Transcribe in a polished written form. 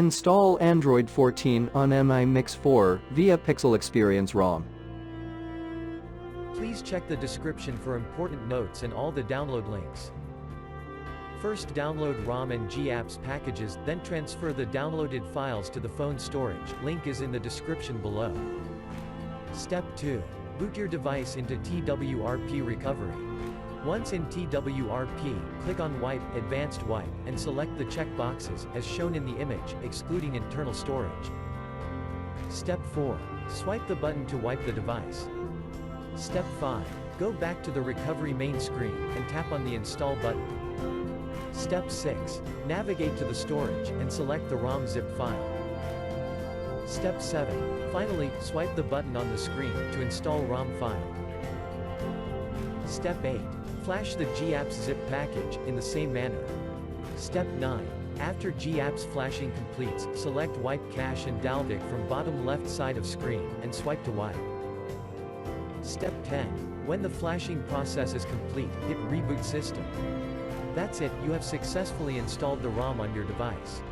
Install Android 14 on Mi Mix 4 via Pixel Experience ROM. Please check the description for important notes and all the download links. First download ROM and GApps packages, then transfer the downloaded files to the phone storage. Link is in the description below. Step 2. Boot your device into TWRP recovery. Once in TWRP, click on Wipe, Advanced Wipe, and select the check boxes, as shown in the image, excluding internal storage. Step 4. Swipe the button to wipe the device. Step 5. Go back to the recovery main screen, and tap on the Install button. Step 6. Navigate to the storage, and select the ROM zip file. Step 7. Finally, swipe the button on the screen to install ROM file. Step 8. Flash the GApps zip package, in the same manner. Step 9. After GApps flashing completes, select Wipe Cache and Dalvik from bottom left side of screen, and swipe to wipe. Step 10. When the flashing process is complete, hit Reboot System. That's it, you have successfully installed the ROM on your device.